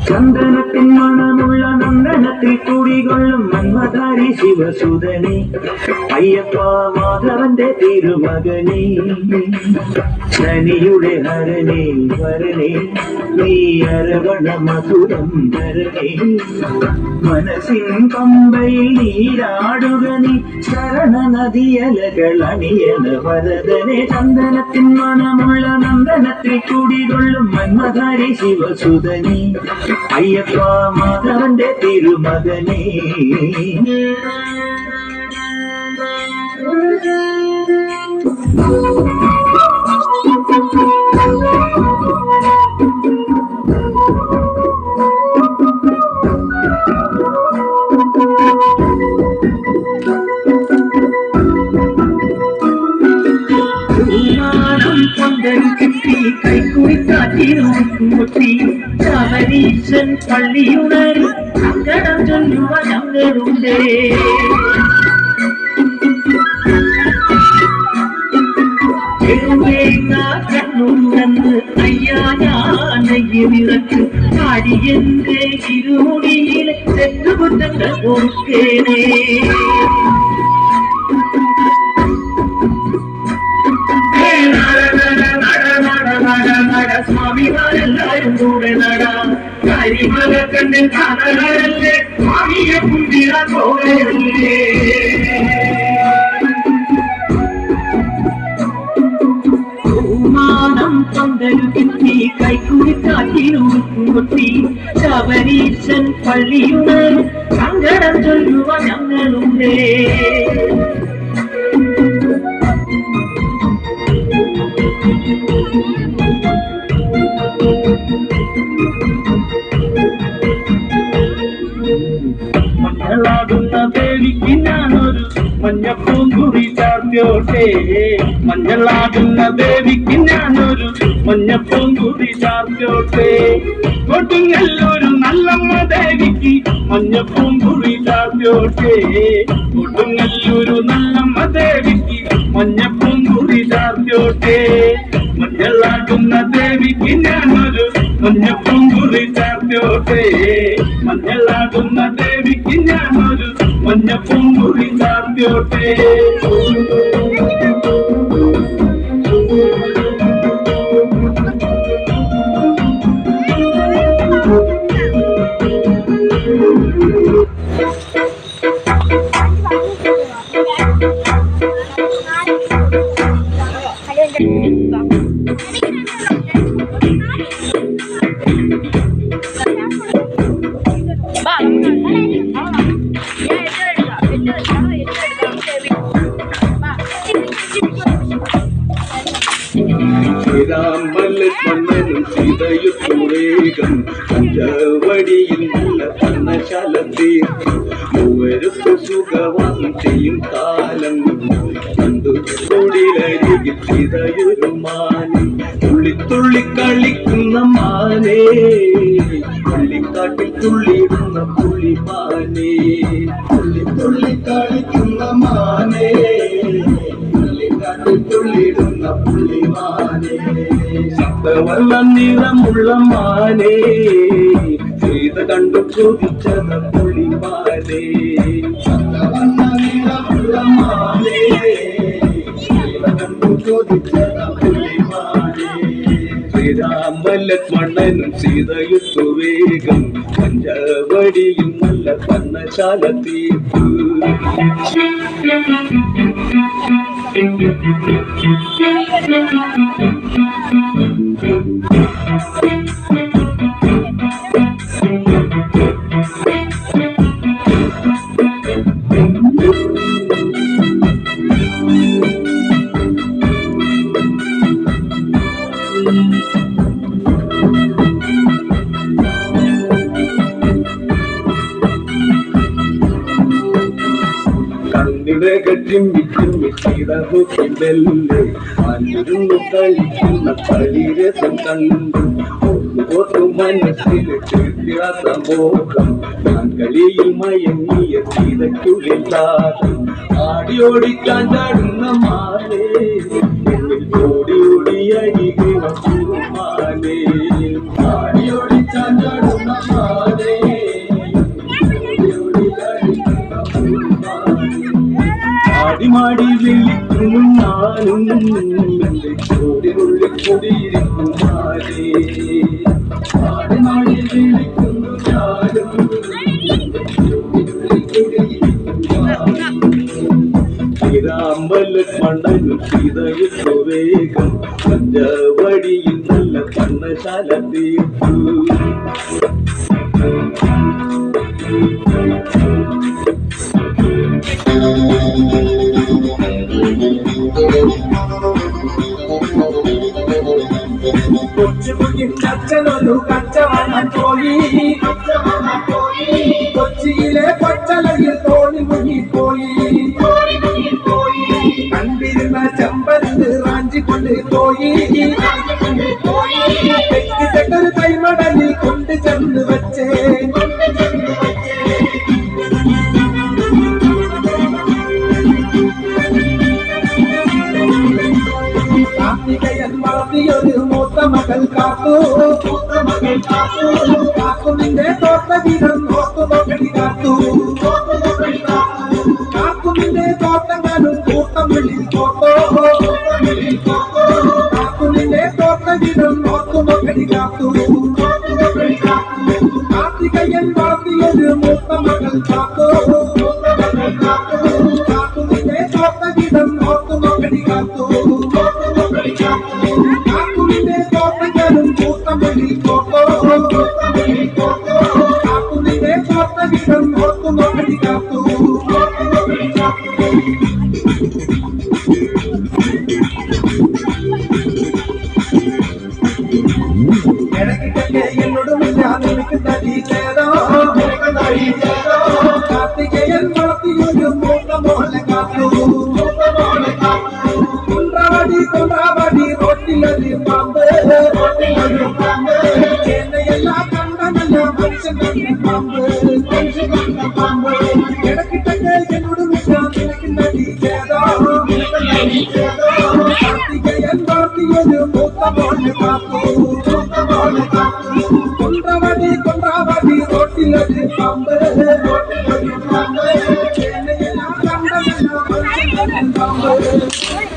ചന്ദനത്തിൻ മണമുള്ള നന്ദനത്തിൽ കൂടികൊള്ളും മന്മധാരി ശിവസുതനെ അയ്യപ്പ മാധവന്റെ തിരുമകനെ ശനിയുടെ ഹരനെ വരനെ നീ അരവണ മധുരം ധരണേ മനസ്സിൻ പമ്പയിൽ നീരാടുക നീ ശരണ നദിയലകൾ അണിയണ വരദനെ ചന്ദനത്തിൻ മണമുള്ള നന്ദനത്തിൽ കൂടികൊള്ളും മന്മധാരി ശിവസുതനെ അയ്യപ്പ മാധവന്റെ തിരുമകനെ കൈക്കുറിക്കാറ്റിരുമുട്ടി ശബരീശൻ പള്ളിയുണരി സങ്കടം ചൊല്ലുവ ഞങ്ങളുണ്ടേ കണ്ണുണ്ടെന്ന് അയ്യാ ഞാനയ്യവിറക്ക് അടിയന്റെ ഇരുമുടിയിലെ തെറ്റുകുറ്റങ്ങൾ കൊടുക്കേനേ സ്വാമിമാരെല്ലാരും കൂടെ നടാം കരിമല കണ്ട് കാണലല്ലേ സ്വാമിയെ കുന്തിരാൻ പോകല്ലേ മാനം പന്തലു കിട്ടി കൈക്കുറിക്കാറ്റിനുമുട്ടി ശബരീശൻ പള്ളിയുണരും സങ്കടം ചൊല്ലുവ ഞങ്ങളുണ്ടേ മഞ്ഞളാടുന്ന ദേവിക്ക് ഞാനൊരു മഞ്ഞപ്പൂങ്കുറി ചാർത്തിയോട്ടെ മഞ്ഞളാടുന്ന ദേവിക്ക് ഞാനൊരു മഞ്ഞപ്പൂങ്കുറി ചാർത്തിയോട്ടെ കൊടുങ്ങല്ലൊരു നല്ലമ്മ ദേവിക്ക് മഞ്ഞപ്പൂങ്കുറി ചാർത്തിയോട്ടെ കൊടുങ്ങല്ലൊരു നല്ലമ്മ ദേവിക്ക് മഞ്ഞപ്പൂങ്കുറി ചാർത്തിയോട്ടെ മഞ്ഞളാടുന്ന ദേവിക്ക് ഞാനൊരു മഞ്ഞപ്പൂങ്കുറി ചാർത്തിയോട്ടെ മഞ്ഞളാടുന്ന ദേവിക്ക് ഞാനൊരു മഞ്ഞപ്പൂങ്കുറി ചാർത്തിയോട്ടെ മണ്ണനും സീതയുത്തുവേഗം പഞ്ചവടിയിൽ നല്ല പർണശാല തീർക്കും മൂവരുത്ത് സുഖവാസം ചെയ്യും കാലം കണ്ടു തൊടിലരികിൽ സീതയൊരു മാനെ തുള്ളിത്തുള്ളി കളിക്കുന്ന മാനേ പള്ളിക്കാട്ടിൽ തുള്ളിയിടുന്ന പുള്ളിമാനേ തുള്ളിത്തുള്ളി കളിക്കുന്ന മാനേ തുള്ളിടുന്ന പുള്ളിമാനേ സപ്തവർണ്ണ നിറമുള്ള മാനേ സീത കണ്ടു ചോദിച്ചത് പുള്ളി മാനേ വന്ന നിറമുള്ള മാനേ ചോദിച്ചത പുള്ളിമാനേ ശ്രീരാമ ലക്ഷ്മണനും സീതയുത്തു വേഗം പഞ്ചവടിയിൽ നല്ല പന്നശാല തീർത്തു ിടമുക്കില്ലേ അന്നിരുന്നു കളിക്കുന്ന കളിരസം കണ്ടു ഓർത്തു മനസ്സിൽ തീർക്കാത്ത മോഹം ഞാൻ കളിയിൽ മയങ്ങിയ സീതയ്ക്കുള്ളില്ലാതെ ആടിയോടി കാണ്ടാടുന്ന മാലേ ഓടി ഓടി അരികിണ പൂമാലേ ആടിയോടി കാണ്ടാടുന്ന മാലേ ആടിമാടി വിളിക്കുന്നു ഞാനും എന്റെ ചോടിനുള്ളിൽ കൂടിയിരിക്കും മാലേ ആടിമാടി വിളിക്കുന്നു ഞാനും ശ്രീരാമ ലക്ഷ്മണനും സീതയുത്തു വേഗം പഞ്ചവടിയിൽ നല്ല പന്നശാല തീർത്തു കൊച്ചുകുഞ്ഞിനച്ഛനൊരു കച്ചവടം പോയി കൊച്ചിയിലെ കൊച്ചലയിൽ തോണി മുങ്ങിപ്പോയി കണ്ടിരുന്ന ചെമ്പരത്ത് റാഞ്ചിക്കൊണ്ട് പോയി തെക്കൊരു കൈമടലിൽ കൊണ്ട് ചെന്ന് വെച്ചേ കാർത്തികയൻ വളർത്തിയൊരു മൂത്ത മകൾ കാത്തു കാക്കുനിന്റെ തോട്ട വീരം നോക്കുമൊഴി കാത്തു കാക്കുനിന്റെ തോട്ടങ്ങളും കൂട്ടം വിളി കോട്ടോ കാക്കുനിന്റെ തോട്ട വീരം നോക്കുമൊഴി കാത്തു കാർത്തികയൻ വളർത്തിയൊരു മൂത്ത മകൾ കാത്തു കാക്കുനിന്റെ തോട്ട വീരം നോക്കുമൊഴി കാത്തു കാക്കുനിന്റെ തോട്ടങ്ങളും കൂട്ടം വിളി കോട്ടോ കാക്കുനിന്റെ തോട്ട വീരം നോക്കുമൊഴി കാത്തു ഇടയ്ക്കിട്ടൊക്കെ എന്നോടുമില്ല നിനക്ക് തടി ചേരോ കാർത്തികയൻ വളർത്തിയൊരു മൂത്ത മോളെ കാത്തു കൊണ്ടാവാടി റോട്ടിലൊരു പാമ്പ് എന്നെയെല്ലാം കണ്ടനല്ല മനുഷ്യൻ കണ്ട പാമ്പ് ഇടയ്ക്കിട്ടൊക്കെ എന്നോടുമില്ല നിനക്ക് തടി ചേരോ കാർത്തികയൻ വളർത്തിയൊരു മൂത്ത മോളെ കാത്തു കൊണ്ടാവാടി റോട്ടിലൊരു പാമ്പ് എന്നെയെല്ലാം കണ്ടനല്ല മനുഷ്യൻ പാമ്പ്